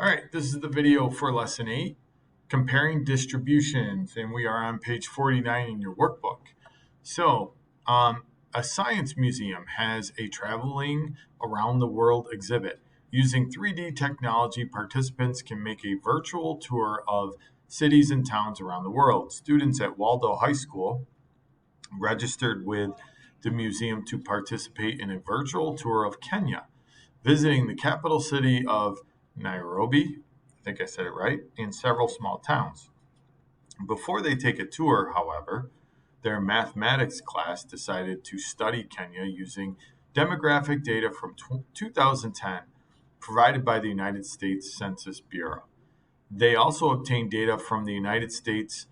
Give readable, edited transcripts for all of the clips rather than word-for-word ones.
All right, this is the video for lesson 8, comparing distributions, and we are on page 49 in your workbook. So, a science museum has a traveling around the world exhibit. Using 3D technology, participants can make a virtual tour of cities and towns around the world. Students at Waldo High School registered with the museum to participate in a virtual tour of Kenya, visiting the capital city of Nairobi, I think I said it right, and several small towns. Before they take a tour, however, their mathematics class decided to study Kenya using demographic data from 2010 provided by the United States Census Bureau. They also obtained data from the United States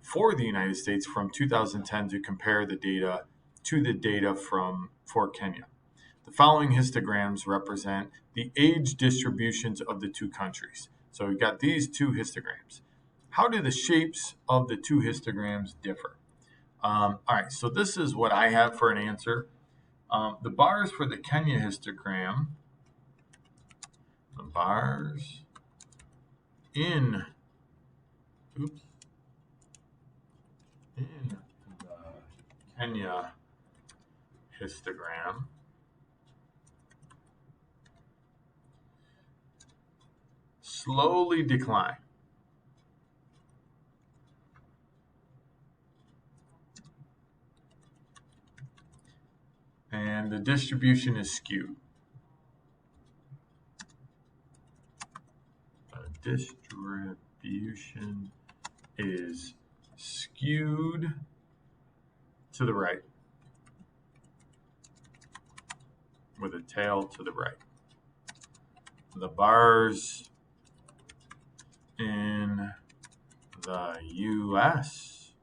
from 2010 to compare the data to the data for Kenya. The following histograms represent the age distributions of the two countries. So we've got these two histograms. How do the shapes of the two histograms differ? All right, so this is what I have for an answer. The bars for the Kenya histogram, the bars in the Kenya histogram slowly decline. And the distribution is skewed. The distribution is skewed to the right, with a tail to the right. The bars in the U.S.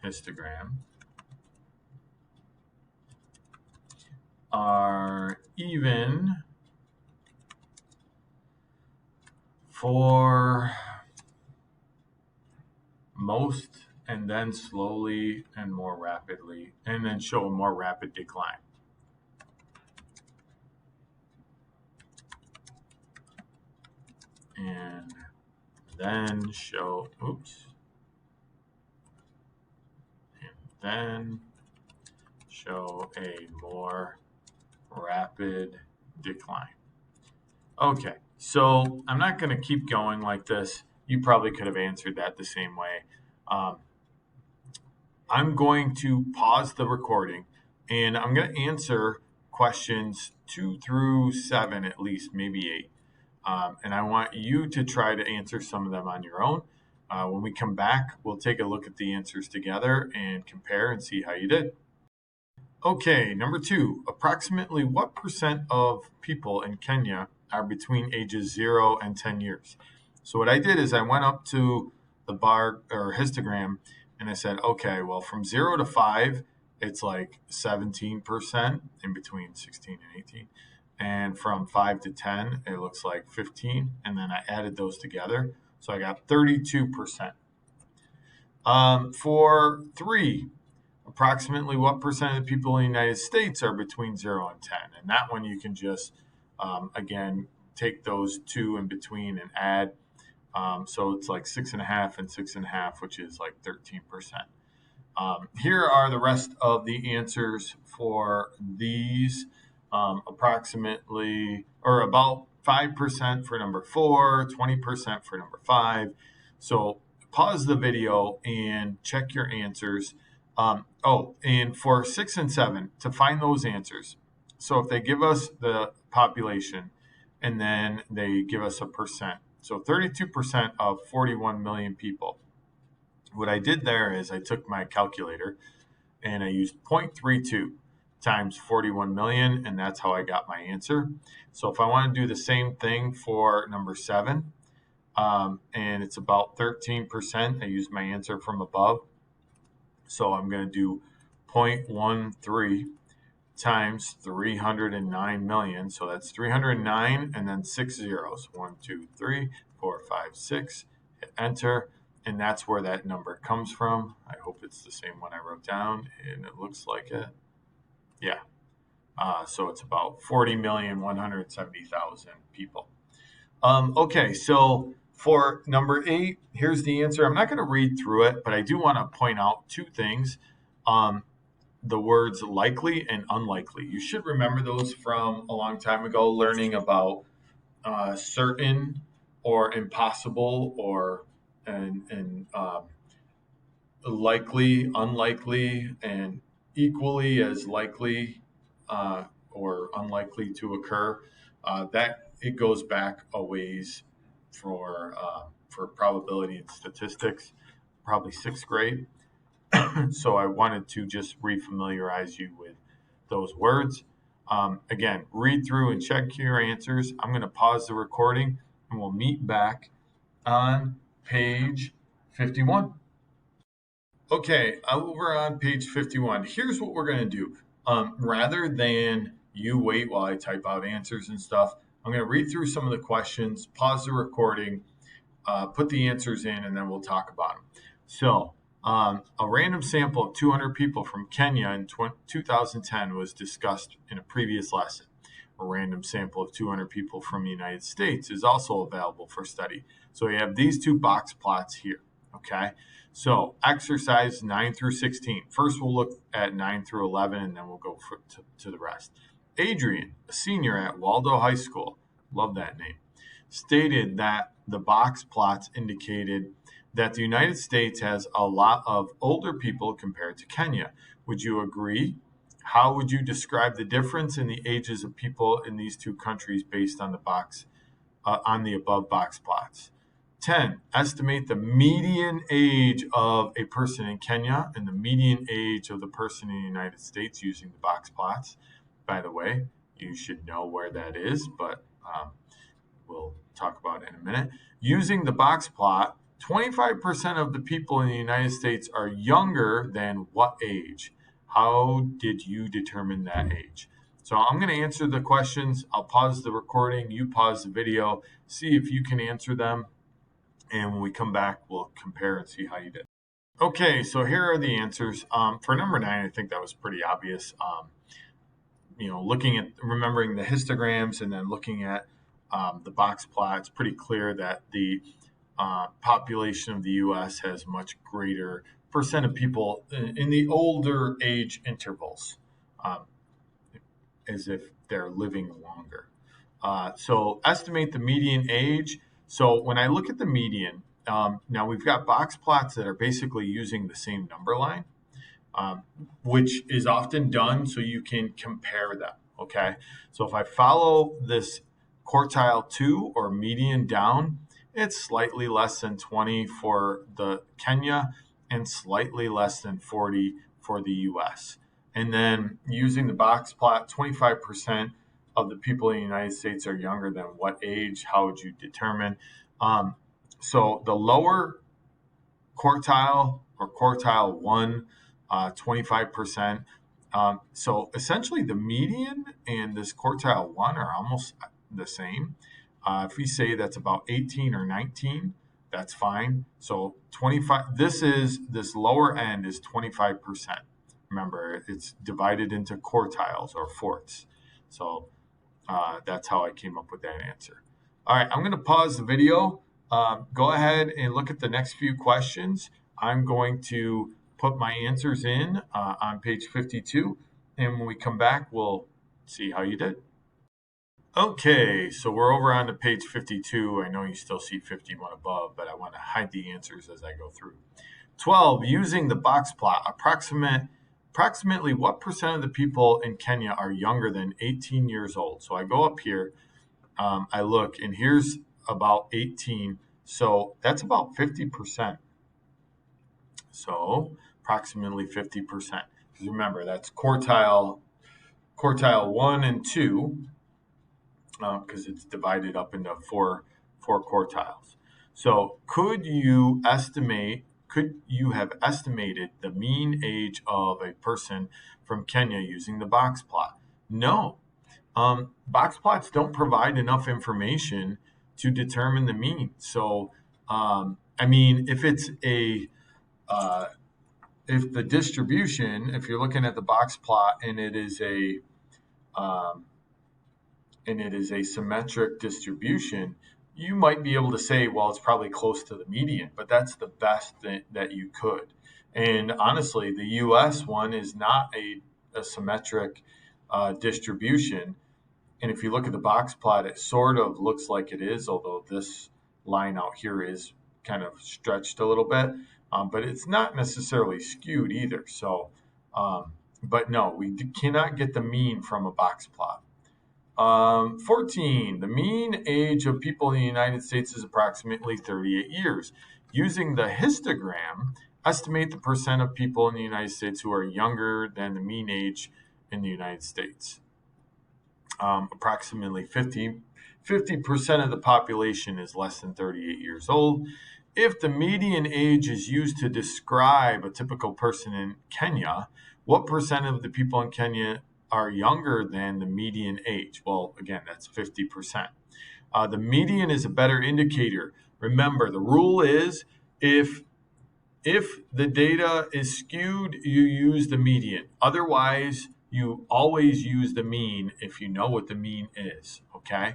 histogram are even for most, and then slowly and more rapidly, and then show a more rapid decline. And then show, a more rapid decline. Okay, so I'm not going to keep going like this. You probably could have answered that the same way. I'm going to pause the recording, and I'm going to answer questions 2 through 7, at least, maybe 8. And I want you to try to answer some of them on your own. When we come back, we'll take a look at the answers together and compare and see how you did. Okay, number 2, approximately what percent of people in Kenya are between ages 0 and 10 years? So what I did is I went up to the bar or histogram and I said, okay, well, from 0 to 5, it's like 17% in between 16 and 18. And from 5 to 10, it looks like 15. And then I added those together. So I got 32%. For 3, approximately what percent of the people in the United States are between 0 and 10? And that one you can just, again, take those 2 in between and add. So it's like 6.5 and 6.5, which is like 13%. Here are the rest of the answers for these. Approximately, or about 5% for number 4, 20% for number 5. So pause the video and check your answers. And for 6 and 7, to find those answers. So if they give us the population and then they give us a percent. So 32% of 41 million people. What I did there is I took my calculator and I used 0.32 times 41 million, and that's how I got my answer. So if I want to do the same thing for number 7, and it's about 13%, I use my answer from above. So I'm going to do 0.13 times 309 million. So that's 309 and then 6 zeros. 1, 2, 3, 4, 5, 6. Hit enter. And that's where that number comes from. I hope it's the same one I wrote down, and it looks like it. Yeah. So it's about 40,170,000 people. Okay, so for number 8, here's the answer. I'm not going to read through it, but I do want to point out two things. The words likely and unlikely. You should remember those from a long time ago, learning about certain or impossible or and likely, unlikely, and equally as likely or unlikely to occur. That it goes back a ways for probability and statistics, probably sixth grade. So I wanted to just refamiliarize you with those words. Again, read through and check your answers. I'm going to pause the recording and we'll meet back on page 51. Okay, over on page 51, here's what we're going to do. Rather than you wait while I type out answers and stuff, I'm going to read through some of the questions, pause the recording, put the answers in, and then we'll talk about them. So, a random sample of 200 people from Kenya in 2010 was discussed in a previous lesson. A random sample of 200 people from the United States is also available for study. So we have these two box plots here, okay? So exercise 9 through 16. First, we'll look at 9 through 11, and then we'll go to the rest. Adrian, a senior at Waldo High School, love that name, stated that the box plots indicated that the United States has a lot of older people compared to Kenya. Would you agree? How would you describe the difference in the ages of people in these two countries based on the above box plots? 10. Estimate the median age of a person in Kenya and the median age of the person in the United States using the box plots. By the way, you should know where that is, but we'll talk about it in a minute. Using the box plot, 25% of the people in the United States are younger than what age? How did you determine that age? So I'm going to answer the questions. I'll pause the recording. You pause the video. See if you can answer them. And when we come back, we'll compare and see how you did. Okay, so here are the answers. For number 9, I think that was pretty obvious. Looking at remembering the histograms and then looking at the box plot, it's pretty clear that the population of the U.S. has much greater percent of people in the older age intervals, as if they're living longer. So estimate the median age. So when I look at the median, now we've got box plots that are basically using the same number line, which is often done so you can compare them. Okay, so if I follow this quartile 2 or median down, it's slightly less than 20 for the Kenya and slightly less than 40 for the US. And then using the box plot, 25% of the people in the United States are younger than what age? How would you determine? So the lower quartile or quartile 1, 25%. So essentially the median and this quartile 1 are almost the same. If we say that's about 18 or 19, that's fine. So 25, this lower end is 25%. Remember, it's divided into quartiles or fourths. So that's how I came up with that answer. All right, I'm going to pause the video. Go ahead and look at the next few questions. I'm going to put my answers in on page 52. And when we come back, we'll see how you did. Okay, so we're over on to page 52. I know you still see 51 above, but I want to hide the answers as I go through. 12, using the box plot, approximately what percent of the people in Kenya are younger than 18 years old? So I go up here, I look, and here's about 18. So that's about 50%. So approximately 50%. Because remember, that's quartile 1 and 2. Because it's divided up into four quartiles. So could you have estimated the mean age of a person from Kenya using the box plot? No. Box plots don't provide enough information to determine the mean. So, if it's if the distribution, if you're looking at the box plot and it is a and it is a symmetric distribution, you might be able to say, well, it's probably close to the median, but that's the best that you could. And honestly, the US one is not a symmetric distribution. And if you look at the box plot, it sort of looks like it is, although this line out here is kind of stretched a little bit, but it's not necessarily skewed either. So, but no, we cannot get the mean from a box plot. 14, the mean age of people in the United States is approximately 38 years. Using the histogram, estimate the percent of people in the United States who are younger than the mean age in the United States. Approximately 50% of the population is less than 38 years old. If the median age is used to describe a typical person in Kenya, what percent of the people in Kenya are younger than the median age? Well, again, that's 50%. The median is a better indicator. Remember, the rule is if the data is skewed, you use the median. Otherwise, you always use the mean if you know what the mean is, okay?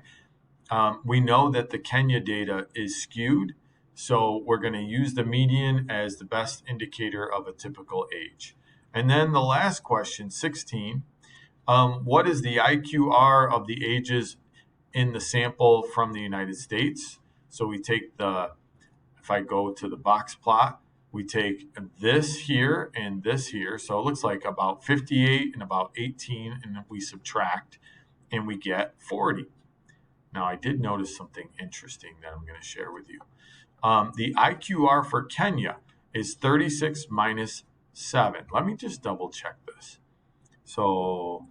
We know that the Kenya data is skewed, so we're going to use the median as the best indicator of a typical age. And then the last question, 16, what is the IQR of the ages in the sample from the United States? So we take if I go to the box plot, we take this here and this here. So it looks like about 58 and about 18, and then we subtract and we get 40. Now, I did notice something interesting that I'm going to share with you. The IQR for Kenya is 36 minus 7. Let me just double check this. So,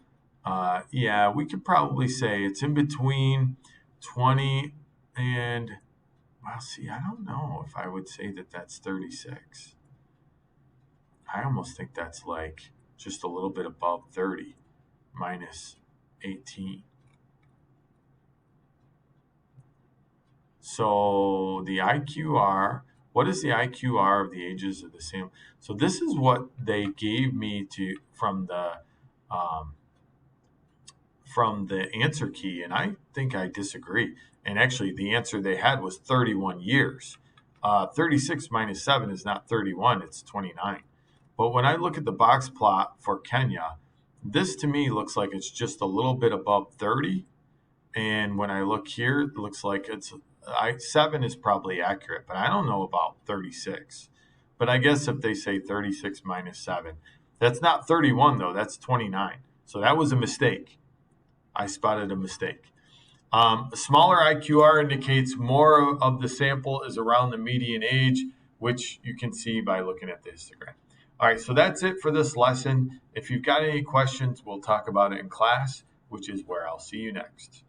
yeah, we could probably say it's in between 20 and, well, see, I don't know if I would say that that's 36. I almost think that's like just a little bit above 30 minus 18. So the IQR, what is the IQR of the ages of the sample? So this is what they gave me from the answer key, and I think I disagree. And actually, the answer they had was 31 years. 36 minus 7 is not 31, it's 29. But when I look at the box plot for Kenya, this to me looks like it's just a little bit above 30. And when I look here, it looks like 7 is probably accurate, but I don't know about 36. But I guess if they say 36 minus 7, that's not 31 though, that's 29. So that was a mistake. I spotted a mistake. A smaller IQR indicates more of the sample is around the median age, which you can see by looking at the histogram. All right, so that's it for this lesson. If you've got any questions, we'll talk about it in class, which is where I'll see you next.